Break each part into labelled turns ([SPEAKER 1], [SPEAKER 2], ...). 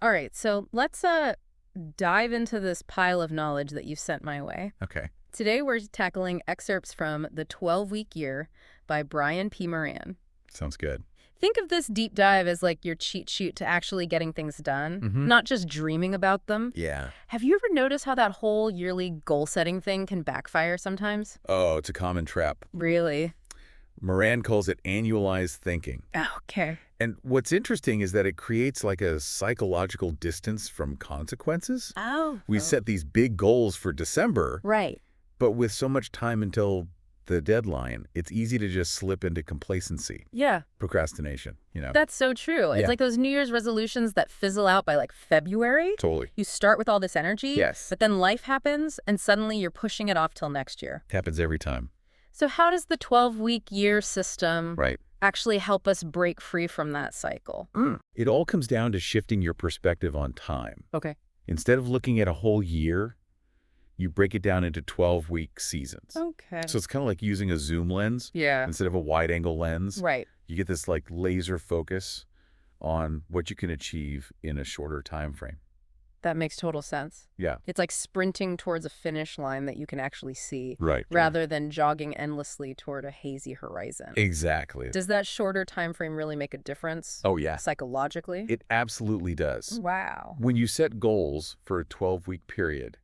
[SPEAKER 1] All right, so let's dive into this pile of knowledge that you've sent my way.
[SPEAKER 2] Okay.
[SPEAKER 1] Today we're tackling excerpts from The 12-Week Year by Brian P. Moran.
[SPEAKER 2] Sounds good.
[SPEAKER 1] Think of this deep dive as like your cheat sheet to actually getting things done,
[SPEAKER 2] Mm-hmm.
[SPEAKER 1] not just dreaming about them.
[SPEAKER 2] Yeah.
[SPEAKER 1] Have you ever noticed how that whole yearly goal-setting thing can backfire sometimes?
[SPEAKER 2] Oh, it's a common trap.
[SPEAKER 1] Really?
[SPEAKER 2] Moran calls it annualized thinking.
[SPEAKER 1] Okay.
[SPEAKER 2] And what's interesting is that it creates like a psychological distance from consequences.
[SPEAKER 1] Oh.
[SPEAKER 2] We set these big goals for December,
[SPEAKER 1] Right.
[SPEAKER 2] but with so much time until the deadline, it's easy to just slip into complacency,
[SPEAKER 1] Yeah.
[SPEAKER 2] procrastination.
[SPEAKER 1] That's so true. It's
[SPEAKER 2] Yeah.
[SPEAKER 1] like those New Year's resolutions that fizzle out by like February.
[SPEAKER 2] Totally.
[SPEAKER 1] You start with all this energy,
[SPEAKER 2] Yes.
[SPEAKER 1] but then life happens and suddenly you're pushing it off till next year.
[SPEAKER 2] Happens every time.
[SPEAKER 1] So how does the 12-week year system
[SPEAKER 2] Right.
[SPEAKER 1] actually help us break free from that cycle?
[SPEAKER 2] It all comes down to shifting your perspective on time.
[SPEAKER 1] Okay.
[SPEAKER 2] Instead of looking at a whole year, you break it down into 12-week seasons.
[SPEAKER 1] Okay.
[SPEAKER 2] So it's kind of like using a zoom lens
[SPEAKER 1] Yeah.
[SPEAKER 2] instead of a wide-angle lens.
[SPEAKER 1] Right.
[SPEAKER 2] You get this like laser focus on what you can achieve in a shorter time frame.
[SPEAKER 1] That makes total sense.
[SPEAKER 2] Yeah.
[SPEAKER 1] It's like sprinting towards a finish line that you can actually see
[SPEAKER 2] Right.
[SPEAKER 1] rather than jogging endlessly toward a hazy horizon.
[SPEAKER 2] Exactly.
[SPEAKER 1] Does that shorter time frame really make a difference
[SPEAKER 2] Oh, yeah.
[SPEAKER 1] psychologically?
[SPEAKER 2] It absolutely does.
[SPEAKER 1] Wow.
[SPEAKER 2] When you set goals for a 12-week period,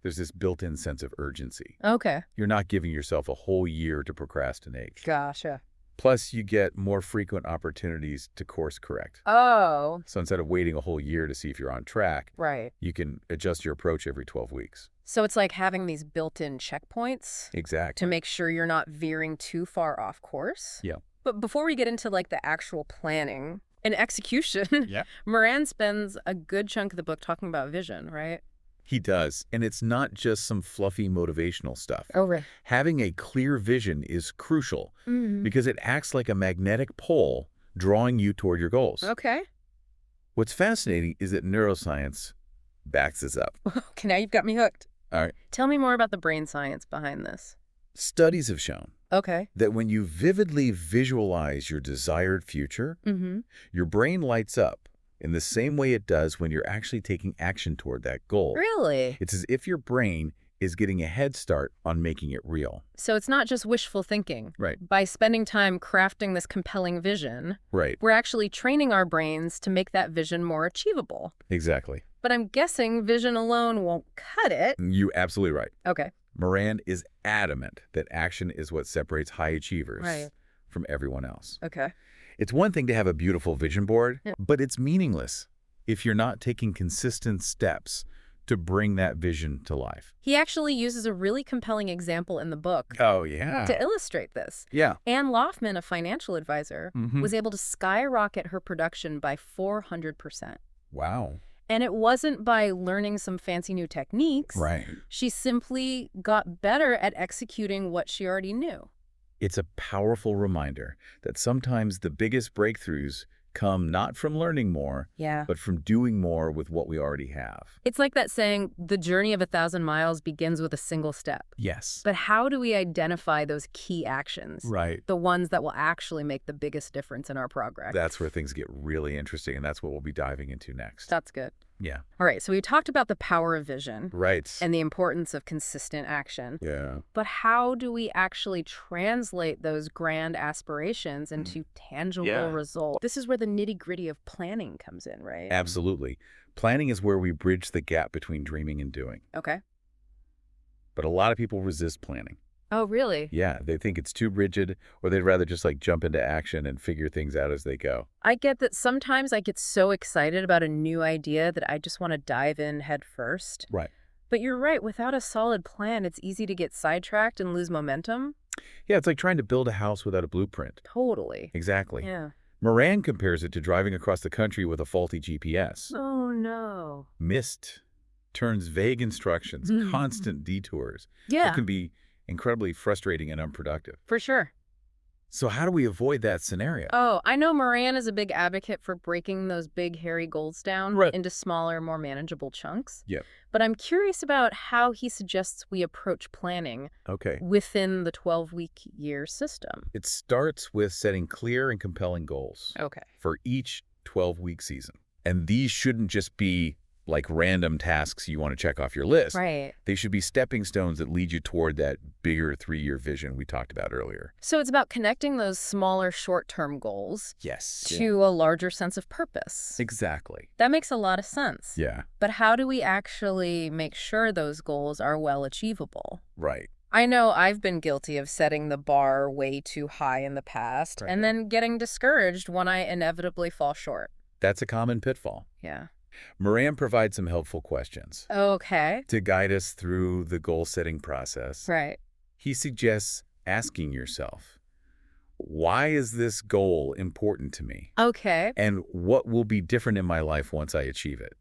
[SPEAKER 2] there's this built-in sense of urgency.
[SPEAKER 1] Okay.
[SPEAKER 2] You're not giving yourself a whole year to procrastinate.
[SPEAKER 1] Gotcha.
[SPEAKER 2] Plus, you get more frequent opportunities to course correct.
[SPEAKER 1] Oh,
[SPEAKER 2] So instead of waiting a whole year to see if you're on track,
[SPEAKER 1] right.
[SPEAKER 2] you can adjust your approach every 12 weeks.
[SPEAKER 1] So it's like having these built-in checkpoints
[SPEAKER 2] Exactly.
[SPEAKER 1] to make sure you're not veering too far off course.
[SPEAKER 2] Yeah.
[SPEAKER 1] But before we get into like the actual planning and execution,
[SPEAKER 2] Yeah.
[SPEAKER 1] Moran spends a good chunk of the book talking about vision, right?
[SPEAKER 2] He does. And it's not just some fluffy motivational stuff.
[SPEAKER 1] Oh, right.
[SPEAKER 2] Having a clear vision is crucial because it acts like a magnetic pole drawing you toward your goals.
[SPEAKER 1] Okay.
[SPEAKER 2] What's fascinating is that neuroscience backs this up.
[SPEAKER 1] Okay, now you've got me hooked.
[SPEAKER 2] All right.
[SPEAKER 1] Tell me more about the brain science behind this.
[SPEAKER 2] Studies have shown
[SPEAKER 1] Okay.
[SPEAKER 2] that when you vividly visualize your desired future,
[SPEAKER 1] Mm-hmm.
[SPEAKER 2] your brain lights up in the same way it does when you're actually taking action toward that goal.
[SPEAKER 1] Really?
[SPEAKER 2] It's as if your brain is getting a head start on making it real.
[SPEAKER 1] So it's not just wishful thinking.
[SPEAKER 2] Right.
[SPEAKER 1] By spending time crafting this compelling vision,
[SPEAKER 2] Right.
[SPEAKER 1] we're actually training our brains to make that vision more achievable.
[SPEAKER 2] Exactly.
[SPEAKER 1] But I'm guessing vision alone won't cut it.
[SPEAKER 2] You're absolutely right.
[SPEAKER 1] Okay.
[SPEAKER 2] Moran is adamant that action is what separates high achievers
[SPEAKER 1] Right.
[SPEAKER 2] from everyone else.
[SPEAKER 1] Okay.
[SPEAKER 2] It's one thing to have a beautiful vision board,
[SPEAKER 1] Yeah.
[SPEAKER 2] but it's meaningless if you're not taking consistent steps to bring that vision to life.
[SPEAKER 1] He actually uses a really compelling example in the book
[SPEAKER 2] Oh, yeah.
[SPEAKER 1] to illustrate this.
[SPEAKER 2] Yeah.
[SPEAKER 1] Anne Loftman, a financial advisor,
[SPEAKER 2] Mhm.
[SPEAKER 1] was able to skyrocket her production by 400%.
[SPEAKER 2] Wow.
[SPEAKER 1] And it wasn't by learning some fancy new techniques.
[SPEAKER 2] Right.
[SPEAKER 1] She simply got better at executing what she already knew.
[SPEAKER 2] It's a powerful reminder that sometimes the biggest breakthroughs come not from learning more,
[SPEAKER 1] Yeah.
[SPEAKER 2] but from doing more with what we already have.
[SPEAKER 1] It's like that saying, the journey of 1,000 miles begins with a single step.
[SPEAKER 2] Yes.
[SPEAKER 1] But how do we identify those key actions?
[SPEAKER 2] Right.
[SPEAKER 1] The ones that will actually make the biggest difference in our progress?
[SPEAKER 2] That's where things get really interesting, and that's what we'll be diving into next.
[SPEAKER 1] That's good.
[SPEAKER 2] Yeah.
[SPEAKER 1] All right, so we talked about the power of vision
[SPEAKER 2] Right.
[SPEAKER 1] and the importance of consistent action.
[SPEAKER 2] Yeah.
[SPEAKER 1] But how do we actually translate those grand aspirations into tangible results? This is where the nitty-gritty of planning comes in, right?
[SPEAKER 2] Absolutely. Planning is where we bridge the gap between dreaming and doing.
[SPEAKER 1] Okay.
[SPEAKER 2] But a lot of people resist planning.
[SPEAKER 1] Oh, really?
[SPEAKER 2] Yeah, they think it's too rigid, or they'd rather just like jump into action and figure things out as they go.
[SPEAKER 1] I get that sometimes I get so excited about a new idea that I just want to dive in head first.
[SPEAKER 2] Right.
[SPEAKER 1] But you're right, without a solid plan, it's easy to get sidetracked and lose momentum.
[SPEAKER 2] Yeah, it's like trying to build a house without a blueprint.
[SPEAKER 1] Totally.
[SPEAKER 2] Exactly.
[SPEAKER 1] Yeah.
[SPEAKER 2] Moran compares it to driving across the country with a faulty GPS.
[SPEAKER 1] Oh, no.
[SPEAKER 2] Missed turns vague instructions, constant detours.
[SPEAKER 1] Yeah,
[SPEAKER 2] It can be incredibly frustrating and unproductive.
[SPEAKER 1] for sure.
[SPEAKER 2] So how do we avoid that scenario?
[SPEAKER 1] Oh, I know Moran is a big advocate for breaking those big, hairy goals down
[SPEAKER 2] Right.
[SPEAKER 1] into smaller, more manageable chunks.
[SPEAKER 2] Yep.
[SPEAKER 1] But I'm curious about how he suggests we approach planning
[SPEAKER 2] Okay.
[SPEAKER 1] within the 12-week year system.
[SPEAKER 2] It starts with setting clear and compelling goals
[SPEAKER 1] Okay.
[SPEAKER 2] for each 12-week season. And these shouldn't just be like random tasks you want to check off your list.
[SPEAKER 1] Right.
[SPEAKER 2] They should be stepping stones that lead you toward that bigger 3-year vision we talked about earlier.
[SPEAKER 1] So it's about connecting those smaller short-term goals
[SPEAKER 2] Yes.
[SPEAKER 1] to a larger sense of purpose.
[SPEAKER 2] Exactly.
[SPEAKER 1] That makes a lot of sense.
[SPEAKER 2] Yeah.
[SPEAKER 1] But how do we actually make sure those goals are well achievable?
[SPEAKER 2] Right.
[SPEAKER 1] I know I've been guilty of setting the bar way too high in the past and then getting discouraged when I inevitably fall short.
[SPEAKER 2] That's a common pitfall.
[SPEAKER 1] Yeah.
[SPEAKER 2] Moran provides some helpful questions
[SPEAKER 1] Okay.
[SPEAKER 2] to guide us through the goal-setting process.
[SPEAKER 1] Right.
[SPEAKER 2] He suggests asking yourself, why is this goal important to me?
[SPEAKER 1] Okay.
[SPEAKER 2] And what will be different in my life once I achieve it?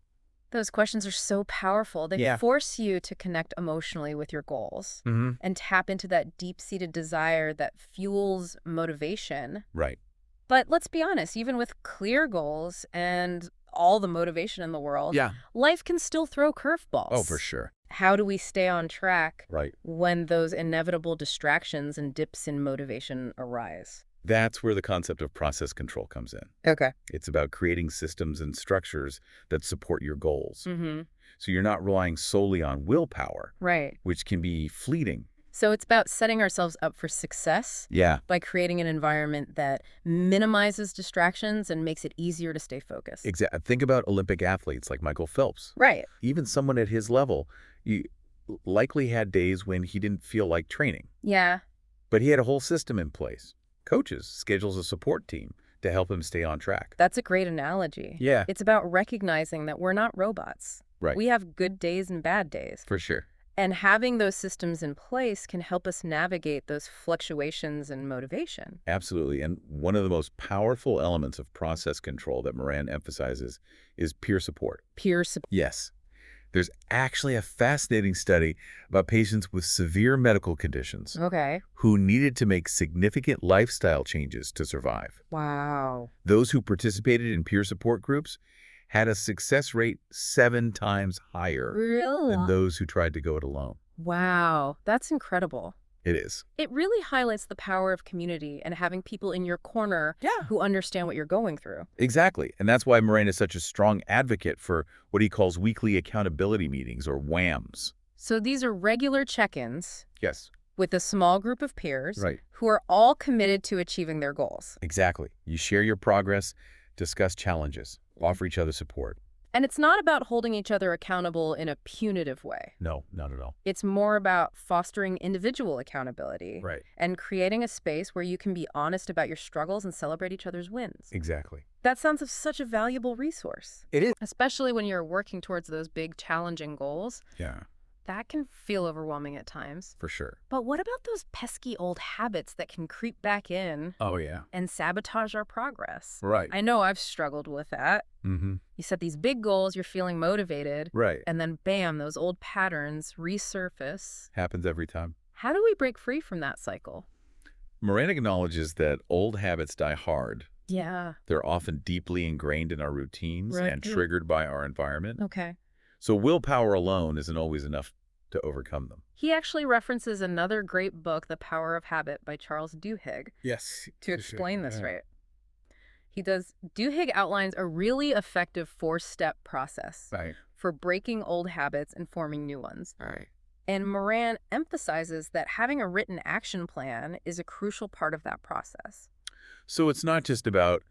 [SPEAKER 1] Those questions are so powerful. They
[SPEAKER 2] Yeah.
[SPEAKER 1] force you to connect emotionally with your goals
[SPEAKER 2] Mm-hmm.
[SPEAKER 1] and tap into that deep-seated desire that fuels motivation.
[SPEAKER 2] Right.
[SPEAKER 1] But let's be honest, even with clear goals and all the motivation in the world,
[SPEAKER 2] Yeah.
[SPEAKER 1] life can still throw curveballs.
[SPEAKER 2] Oh, for sure.
[SPEAKER 1] How do we stay on track
[SPEAKER 2] Right.
[SPEAKER 1] when those inevitable distractions and dips in motivation arise?
[SPEAKER 2] That's where the concept of process control comes in.
[SPEAKER 1] Okay.
[SPEAKER 2] It's about creating systems and structures that support your goals.
[SPEAKER 1] Mm-hmm.
[SPEAKER 2] So you're not relying solely on willpower,
[SPEAKER 1] Right.
[SPEAKER 2] which can be fleeting.
[SPEAKER 1] So it's about setting ourselves up for success
[SPEAKER 2] Yeah.
[SPEAKER 1] by creating an environment that minimizes distractions and makes it easier to stay focused.
[SPEAKER 2] Exactly. Think about Olympic athletes like Michael Phelps.
[SPEAKER 1] Right.
[SPEAKER 2] Even someone at his level, he likely had days when he didn't feel like training,
[SPEAKER 1] Yeah.
[SPEAKER 2] but he had a whole system in place. Coaches, schedules a support team to help him stay on track.
[SPEAKER 1] That's a great analogy.
[SPEAKER 2] Yeah.
[SPEAKER 1] It's about recognizing that we're not robots.
[SPEAKER 2] Right.
[SPEAKER 1] We have good days and bad days.
[SPEAKER 2] For sure.
[SPEAKER 1] And having those systems in place can help us navigate those fluctuations in motivation.
[SPEAKER 2] Absolutely. And one of the most powerful elements of process control that Moran emphasizes is peer support.
[SPEAKER 1] Peer support.
[SPEAKER 2] Yes. There's actually a fascinating study about patients with severe medical conditions
[SPEAKER 1] Okay.
[SPEAKER 2] who needed to make significant lifestyle changes to survive.
[SPEAKER 1] Wow.
[SPEAKER 2] Those who participated in peer support groups had a success rate 7 times higher
[SPEAKER 1] Really?
[SPEAKER 2] than those who tried to go it alone.
[SPEAKER 1] Wow. That's incredible.
[SPEAKER 2] It is.
[SPEAKER 1] It really highlights the power of community and having people in your corner who understand what you're going through.
[SPEAKER 2] Exactly. And that's why Moran is such a strong advocate for what he calls weekly accountability meetings, or WAMs.
[SPEAKER 1] So these are regular check-ins
[SPEAKER 2] Yes.
[SPEAKER 1] with a small group of peers
[SPEAKER 2] Right.
[SPEAKER 1] who are all committed to achieving their goals.
[SPEAKER 2] Exactly. You share your progress, discuss challenges, offer each other support.
[SPEAKER 1] And it's not about holding each other accountable in a punitive way.
[SPEAKER 2] No, not at all.
[SPEAKER 1] It's more about fostering individual accountability
[SPEAKER 2] Right.
[SPEAKER 1] and creating a space where you can be honest about your struggles and celebrate each other's wins.
[SPEAKER 2] Exactly.
[SPEAKER 1] That sounds of such a valuable resource.
[SPEAKER 2] It is.
[SPEAKER 1] Especially when you're working towards those big, challenging goals.
[SPEAKER 2] Yeah,
[SPEAKER 1] That can feel overwhelming at times.
[SPEAKER 2] for sure.
[SPEAKER 1] But what about those pesky old habits that can creep back in
[SPEAKER 2] Oh, yeah.
[SPEAKER 1] and sabotage our progress?
[SPEAKER 2] Right.
[SPEAKER 1] I know I've struggled with that.
[SPEAKER 2] Mm-hmm.
[SPEAKER 1] You set these big goals, you're feeling motivated,
[SPEAKER 2] Right.
[SPEAKER 1] and then bam, those old patterns resurface.
[SPEAKER 2] Happens every time.
[SPEAKER 1] How do we break free from that cycle?
[SPEAKER 2] Moran acknowledges that old habits die hard.
[SPEAKER 1] Yeah.
[SPEAKER 2] They're often deeply ingrained in our routines and triggered by our environment.
[SPEAKER 1] Okay.
[SPEAKER 2] So willpower alone isn't always enough to overcome them.
[SPEAKER 1] He actually references another great book, The Power of Habit by Charles Duhigg,
[SPEAKER 2] Yes.
[SPEAKER 1] to explain this, right? Duhigg outlines a really effective 4-step process
[SPEAKER 2] Right.
[SPEAKER 1] for breaking old habits and forming new ones.
[SPEAKER 2] Right.
[SPEAKER 1] And Moran emphasizes that having a written action plan is a crucial part of that process.
[SPEAKER 2] So it's not just about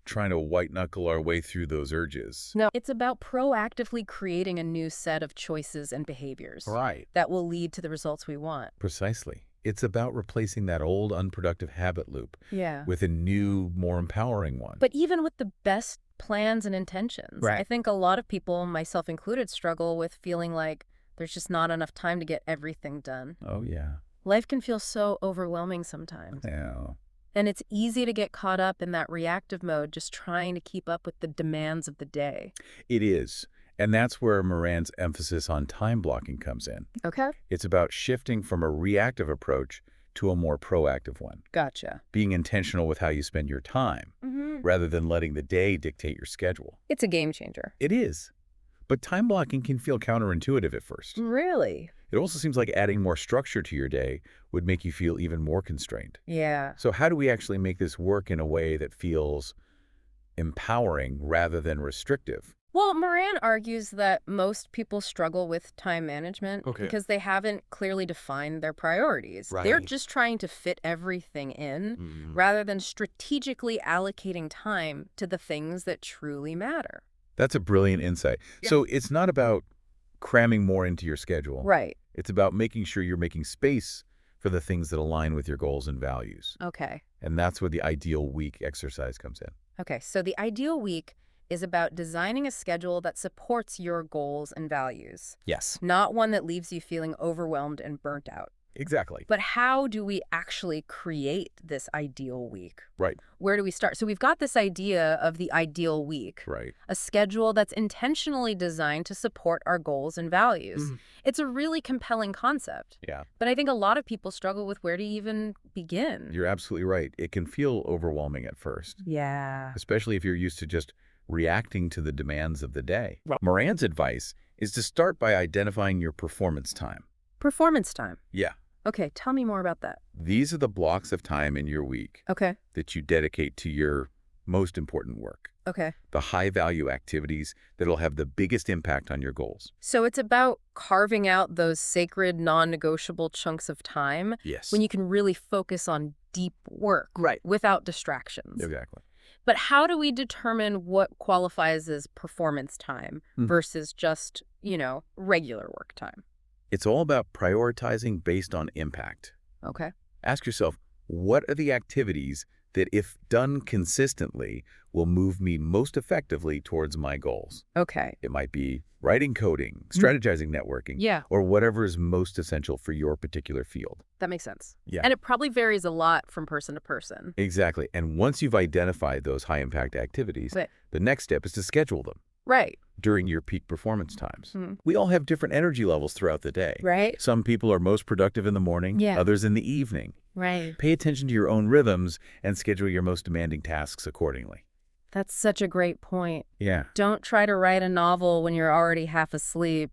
[SPEAKER 2] trying to white-knuckle our way through those urges.
[SPEAKER 1] No, it's about proactively creating a new set of choices and behaviors
[SPEAKER 2] Right.
[SPEAKER 1] that will lead to the results we want.
[SPEAKER 2] Precisely. It's about replacing that old unproductive habit loop
[SPEAKER 1] Yeah.
[SPEAKER 2] with a new, more empowering one.
[SPEAKER 1] But even with the best plans and intentions,
[SPEAKER 2] Right.
[SPEAKER 1] I think a lot of people, myself included, struggle with feeling like there's just not enough time to get everything done.
[SPEAKER 2] Oh, yeah.
[SPEAKER 1] Life can feel so overwhelming sometimes.
[SPEAKER 2] Yeah.
[SPEAKER 1] And it's easy to get caught up in that reactive mode, just trying to keep up with the demands of the day.
[SPEAKER 2] It is. And that's where Moran's emphasis on time blocking comes in.
[SPEAKER 1] Okay.
[SPEAKER 2] It's about shifting from a reactive approach to a more proactive one.
[SPEAKER 1] Gotcha.
[SPEAKER 2] Being intentional with how you spend your time, rather than letting the day dictate your schedule.
[SPEAKER 1] It's a game changer.
[SPEAKER 2] It is. But time blocking can feel counterintuitive at first.
[SPEAKER 1] Really?
[SPEAKER 2] It also seems like adding more structure to your day would make you feel even more constrained.
[SPEAKER 1] Yeah.
[SPEAKER 2] So how do we actually make this work in a way that feels empowering rather than restrictive.
[SPEAKER 1] Well, Moran argues that most people struggle with time management because they haven't clearly defined their priorities. They're just trying to fit everything in rather than strategically allocating time to the things that truly matter.
[SPEAKER 2] That's a brilliant insight.
[SPEAKER 1] Yeah.
[SPEAKER 2] So it's not about cramming more into your schedule.
[SPEAKER 1] Right.
[SPEAKER 2] It's about making sure you're making space for the things that align with your goals and values.
[SPEAKER 1] Okay.
[SPEAKER 2] And that's where the ideal week exercise comes in.
[SPEAKER 1] Okay, so the ideal week is about designing a schedule that supports your goals and values.
[SPEAKER 2] Yes.
[SPEAKER 1] Not one that leaves you feeling overwhelmed and burnt out.
[SPEAKER 2] Exactly.
[SPEAKER 1] But how do we actually create this ideal week?
[SPEAKER 2] Right.
[SPEAKER 1] Where do we start? So we've got this idea of the ideal week,
[SPEAKER 2] Right.
[SPEAKER 1] a schedule that's intentionally designed to support our goals and values. It's a really compelling concept.
[SPEAKER 2] Yeah.
[SPEAKER 1] But I think a lot of people struggle with where to even begin.
[SPEAKER 2] You're absolutely right. It can feel overwhelming at first,
[SPEAKER 1] Yeah.
[SPEAKER 2] especially if you're used to just reacting to the demands of the day. Moran's advice is to start by identifying your performance time.
[SPEAKER 1] Performance time.
[SPEAKER 2] Yeah.
[SPEAKER 1] Okay, tell me more about that.
[SPEAKER 2] These are the blocks of time in your week
[SPEAKER 1] Okay.
[SPEAKER 2] that you dedicate to your most important work,
[SPEAKER 1] Okay.
[SPEAKER 2] the high-value activities that'll have the biggest impact on your goals.
[SPEAKER 1] So it's about carving out those sacred, non-negotiable chunks of time
[SPEAKER 2] Yes.
[SPEAKER 1] when you can really focus on deep work without distractions.
[SPEAKER 2] Exactly.
[SPEAKER 1] But how do we determine what qualifies as performance time versus just, regular work time?
[SPEAKER 2] It's all about prioritizing based on impact.
[SPEAKER 1] Okay.
[SPEAKER 2] Ask yourself, what are the activities that, if done consistently, will move me most effectively towards my goals?
[SPEAKER 1] Okay.
[SPEAKER 2] It might be writing, coding, strategizing, networking,
[SPEAKER 1] Yeah.
[SPEAKER 2] or whatever is most essential for your particular field.
[SPEAKER 1] That makes sense.
[SPEAKER 2] Yeah.
[SPEAKER 1] And it probably varies a lot from person to person.
[SPEAKER 2] Exactly. And once you've identified those high-impact activities, the next step is to schedule them
[SPEAKER 1] Right.
[SPEAKER 2] during your peak performance times. We all have different energy levels throughout the day.
[SPEAKER 1] Right.
[SPEAKER 2] Some people are most productive in the morning, others in the evening.
[SPEAKER 1] Right.
[SPEAKER 2] Pay attention to your own rhythms and schedule your most demanding tasks accordingly.
[SPEAKER 1] That's such a great point.
[SPEAKER 2] Yeah.
[SPEAKER 1] Don't try to write a novel when you're already half asleep.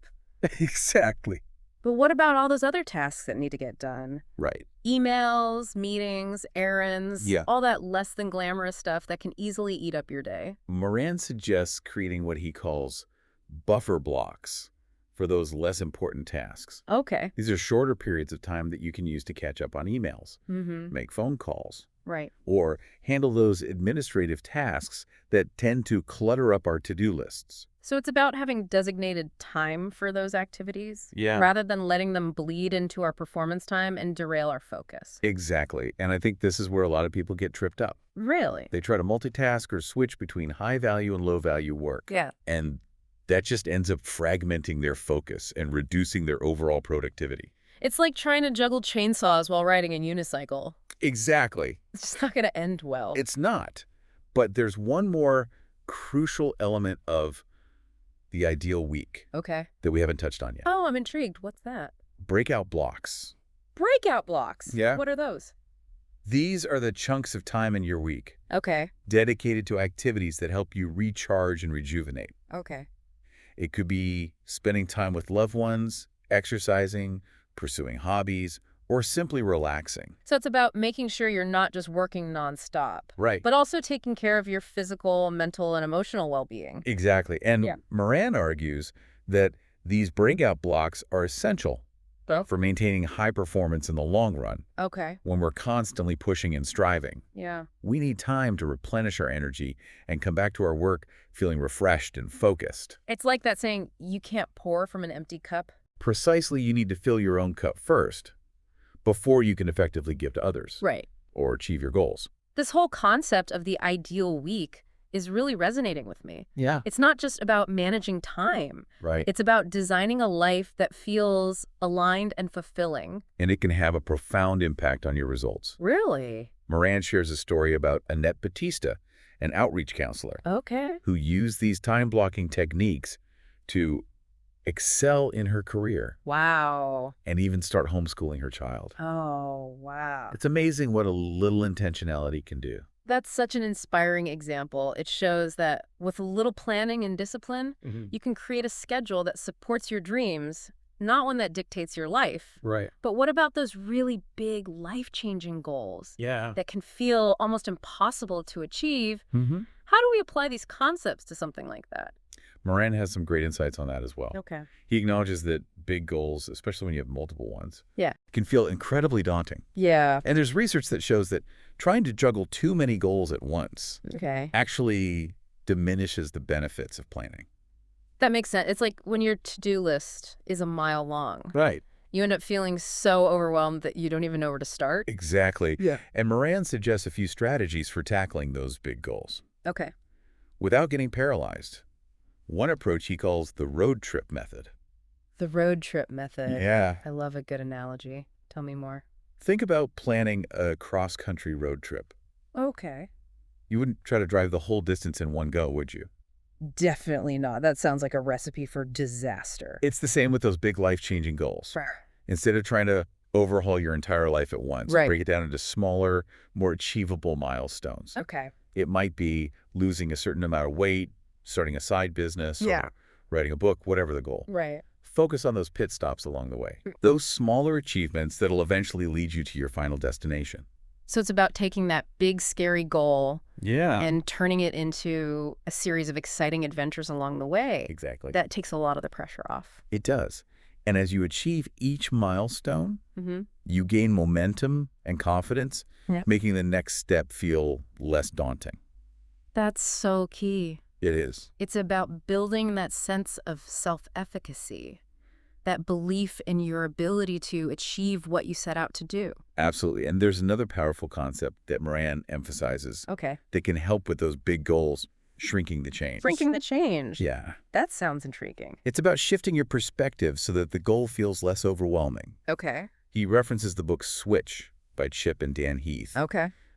[SPEAKER 2] Exactly.
[SPEAKER 1] But what about all those other tasks that need to get done?
[SPEAKER 2] Right.
[SPEAKER 1] Emails, meetings, errands,
[SPEAKER 2] Yeah.
[SPEAKER 1] all that less than glamorous stuff that can easily eat up your day.
[SPEAKER 2] Moran suggests creating what he calls buffer blocks for those less important tasks.
[SPEAKER 1] Okay.
[SPEAKER 2] These are shorter periods of time that you can use to catch up on emails, make phone calls,
[SPEAKER 1] Right.
[SPEAKER 2] or handle those administrative tasks that tend to clutter up our to-do lists.
[SPEAKER 1] So it's about having designated time for those activities
[SPEAKER 2] Yeah.
[SPEAKER 1] rather than letting them bleed into our performance time and derail our focus.
[SPEAKER 2] Exactly. And I think this is where a lot of people get tripped up.
[SPEAKER 1] Really?
[SPEAKER 2] They try to multitask or switch between high-value and low-value work.
[SPEAKER 1] Yeah.
[SPEAKER 2] And that just ends up fragmenting their focus and reducing their overall productivity.
[SPEAKER 1] It's like trying to juggle chainsaws while riding a unicycle.
[SPEAKER 2] Exactly.
[SPEAKER 1] It's just not going to end well.
[SPEAKER 2] It's not. But there's one more crucial element of the ideal week
[SPEAKER 1] Okay.
[SPEAKER 2] that we haven't touched on yet.
[SPEAKER 1] Oh, I'm intrigued. What's that?
[SPEAKER 2] Breakout blocks.
[SPEAKER 1] Breakout blocks.
[SPEAKER 2] Yeah.
[SPEAKER 1] What are those?
[SPEAKER 2] These are the chunks of time in your week
[SPEAKER 1] Okay.
[SPEAKER 2] dedicated to activities that help you recharge and rejuvenate.
[SPEAKER 1] Okay.
[SPEAKER 2] It could be spending time with loved ones, exercising, pursuing hobbies, or simply relaxing.
[SPEAKER 1] So it's about making sure you're not just working nonstop,
[SPEAKER 2] Right.
[SPEAKER 1] but also taking care of your physical, mental, and emotional well-being.
[SPEAKER 2] Exactly. And
[SPEAKER 1] Yeah.
[SPEAKER 2] Moran argues that these breakout blocks are essential for maintaining high performance in the long run
[SPEAKER 1] Okay.
[SPEAKER 2] when we're constantly pushing and striving.
[SPEAKER 1] Yeah.
[SPEAKER 2] We need time to replenish our energy and come back to our work feeling refreshed and focused.
[SPEAKER 1] It's like that saying, you can't pour from an empty cup.
[SPEAKER 2] Precisely, you need to fill your own cup first before you can effectively give to others
[SPEAKER 1] Right.
[SPEAKER 2] or achieve your goals.
[SPEAKER 1] This whole concept of the ideal week is really resonating with me.
[SPEAKER 2] Yeah.
[SPEAKER 1] It's not just about managing time.
[SPEAKER 2] Right.
[SPEAKER 1] It's about designing a life that feels aligned and fulfilling.
[SPEAKER 2] And it can have a profound impact on your results.
[SPEAKER 1] Really?
[SPEAKER 2] Moran shares a story about Annette Batista, an outreach counselor,
[SPEAKER 1] Okay.
[SPEAKER 2] who used these time-blocking techniques to excel in her career
[SPEAKER 1] Wow.
[SPEAKER 2] and even start homeschooling her child.
[SPEAKER 1] Oh, wow.
[SPEAKER 2] It's amazing what a little intentionality can do.
[SPEAKER 1] That's such an inspiring example. It shows that with a little planning and discipline, you can create a schedule that supports your dreams, not one that dictates your life.
[SPEAKER 2] Right.
[SPEAKER 1] But what about those really big, life-changing goals
[SPEAKER 2] Yeah.
[SPEAKER 1] that can feel almost impossible to achieve? How do we apply these concepts to something like that?
[SPEAKER 2] Moran has some great insights on that as well.
[SPEAKER 1] Okay.
[SPEAKER 2] He acknowledges that big goals, especially when you have multiple ones,
[SPEAKER 1] Yeah.
[SPEAKER 2] can feel incredibly daunting.
[SPEAKER 1] Yeah.
[SPEAKER 2] And there's research that shows that trying to juggle too many goals at once actually diminishes the benefits of planning.
[SPEAKER 1] That makes sense. It's like when your to-do list is a mile long.
[SPEAKER 2] Right.
[SPEAKER 1] You end up feeling so overwhelmed that you don't even know where to start.
[SPEAKER 2] Exactly. Yeah. And Moran suggests a few strategies for tackling those big goals.
[SPEAKER 1] Okay.
[SPEAKER 2] Without getting paralyzed. One approach he calls the road trip method.
[SPEAKER 1] The road trip method.
[SPEAKER 2] Yeah.
[SPEAKER 1] I love a good analogy. Tell me more.
[SPEAKER 2] Think about planning a cross-country road trip.
[SPEAKER 1] Okay.
[SPEAKER 2] You wouldn't try to drive the whole distance in one go, would you?
[SPEAKER 1] Definitely not. That sounds like a recipe for disaster.
[SPEAKER 2] It's the same with those big life-changing goals.
[SPEAKER 1] Fair.
[SPEAKER 2] Instead of trying to overhaul your entire life at once, break it down into smaller, more achievable milestones.
[SPEAKER 1] Okay.
[SPEAKER 2] It might be losing a certain amount of weight, starting a side business, or writing a book, whatever the goal.
[SPEAKER 1] Right.
[SPEAKER 2] Focus on those pit stops along the way. Those smaller achievements that'll eventually lead you to your final destination.
[SPEAKER 1] So it's about taking that big, scary goal and turning it into a series of exciting adventures along the way.
[SPEAKER 2] Exactly.
[SPEAKER 1] That takes a lot of the pressure off.
[SPEAKER 2] It does. And as you achieve each milestone, you gain momentum and confidence, making the next step feel less daunting.
[SPEAKER 1] That's so key.
[SPEAKER 2] It is.
[SPEAKER 1] It's about building that sense of self-efficacy, that belief in your ability to achieve what you set out to do.
[SPEAKER 2] Absolutely. And there's another powerful concept that Moran emphasizes that can help with those big goals, shrinking the change.
[SPEAKER 1] Shrinking the change?
[SPEAKER 2] Yeah.
[SPEAKER 1] That sounds intriguing.
[SPEAKER 2] It's about shifting your perspective so that the goal feels less overwhelming.
[SPEAKER 1] Okay.
[SPEAKER 2] He references the book Switch by Chip and Dan Heath,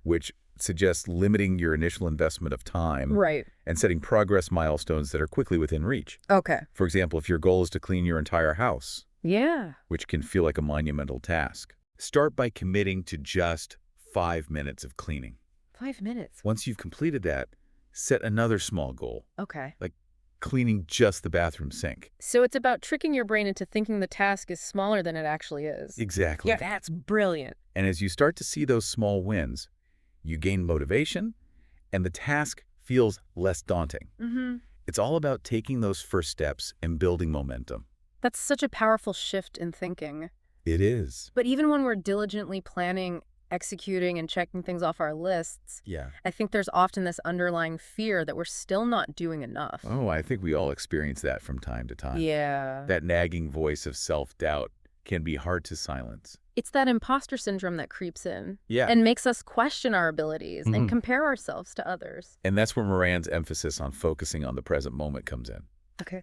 [SPEAKER 2] which suggests limiting your initial investment of time and setting progress milestones that are quickly within reach.
[SPEAKER 1] Okay.
[SPEAKER 2] For example, if your goal is to clean your entire house, which can feel like a monumental task, start by committing to just 5 minutes of cleaning.
[SPEAKER 1] 5 minutes?
[SPEAKER 2] Once you've completed that, set another small goal.
[SPEAKER 1] Okay.
[SPEAKER 2] Like cleaning just the bathroom sink.
[SPEAKER 1] So it's about tricking your brain into thinking the task is smaller than it actually is.
[SPEAKER 2] Exactly.
[SPEAKER 1] Yeah, that's brilliant.
[SPEAKER 2] And as you start to see those small wins, you gain motivation, and the task feels less daunting. It's all about taking those first steps and building momentum.
[SPEAKER 1] That's such a powerful shift in thinking.
[SPEAKER 2] It is.
[SPEAKER 1] But even when we're diligently planning, executing, and checking things off our lists, I think there's often this underlying fear that we're still not doing enough.
[SPEAKER 2] Oh, I think we all experience that from time to time.
[SPEAKER 1] Yeah.
[SPEAKER 2] That nagging voice of self-doubt can be hard to silence.
[SPEAKER 1] It's that imposter syndrome that creeps in
[SPEAKER 2] Yeah.
[SPEAKER 1] and makes us question our abilities and compare ourselves to others.
[SPEAKER 2] And that's where Moran's emphasis on focusing on the present moment comes in.
[SPEAKER 1] Okay.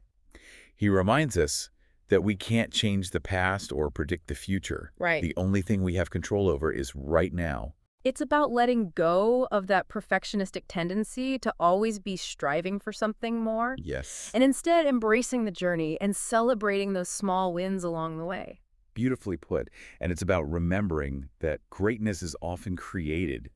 [SPEAKER 2] He reminds us that we can't change the past or predict the future.
[SPEAKER 1] Right.
[SPEAKER 2] The only thing we have control over is right now.
[SPEAKER 1] It's about letting go of that perfectionistic tendency to always be striving for something more.
[SPEAKER 2] Yes.
[SPEAKER 1] And instead embracing the journey and celebrating those small wins along the way.
[SPEAKER 2] Beautifully put. And it's about remembering that greatness is often created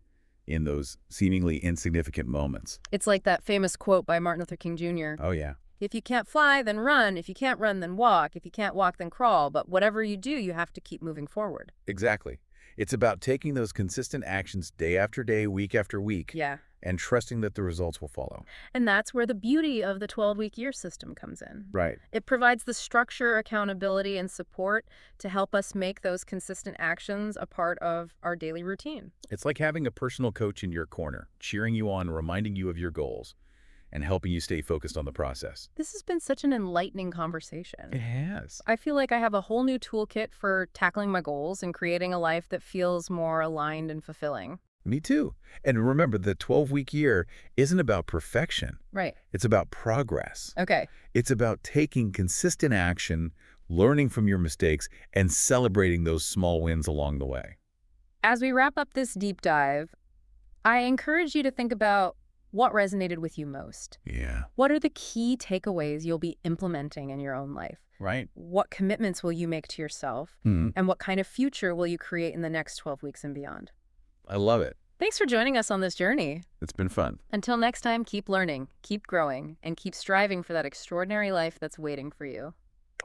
[SPEAKER 2] in those seemingly insignificant moments.
[SPEAKER 1] It's like that famous quote by Martin Luther King Jr.
[SPEAKER 2] Oh, yeah.
[SPEAKER 1] If you can't fly, then run. If you can't run, then walk. If you can't walk, then crawl. But whatever you do, you have to keep moving forward.
[SPEAKER 2] Exactly. It's about taking those consistent actions day after day, week after week.
[SPEAKER 1] Yeah.
[SPEAKER 2] And trusting that the results will follow.
[SPEAKER 1] And that's where the beauty of the 12-week year system comes in.
[SPEAKER 2] Right.
[SPEAKER 1] It provides the structure, accountability, and support to help us make those consistent actions a part of our daily routine.
[SPEAKER 2] It's like having a personal coach in your corner, cheering you on, reminding you of your goals, and helping you stay focused on the process.
[SPEAKER 1] This has been such an enlightening conversation.
[SPEAKER 2] It has.
[SPEAKER 1] I feel like I have a whole new toolkit for tackling my goals and creating a life that feels more aligned and fulfilling.
[SPEAKER 2] Me too. And remember, the 12-week year isn't about perfection.
[SPEAKER 1] Right.
[SPEAKER 2] It's about progress.
[SPEAKER 1] Okay.
[SPEAKER 2] It's about taking consistent action, learning from your mistakes, and celebrating those small wins along the way.
[SPEAKER 1] As we wrap up this deep dive, I encourage you to think about what resonated with you most.
[SPEAKER 2] Yeah.
[SPEAKER 1] What are the key takeaways you'll be implementing in your own life?
[SPEAKER 2] Right.
[SPEAKER 1] What commitments will you make to yourself? And what kind of future will you create in the next 12 weeks and beyond?
[SPEAKER 2] I love it.
[SPEAKER 1] Thanks for joining us on this journey.
[SPEAKER 2] It's been fun.
[SPEAKER 1] Until next time, keep learning, keep growing, and keep striving for that extraordinary life that's waiting for you.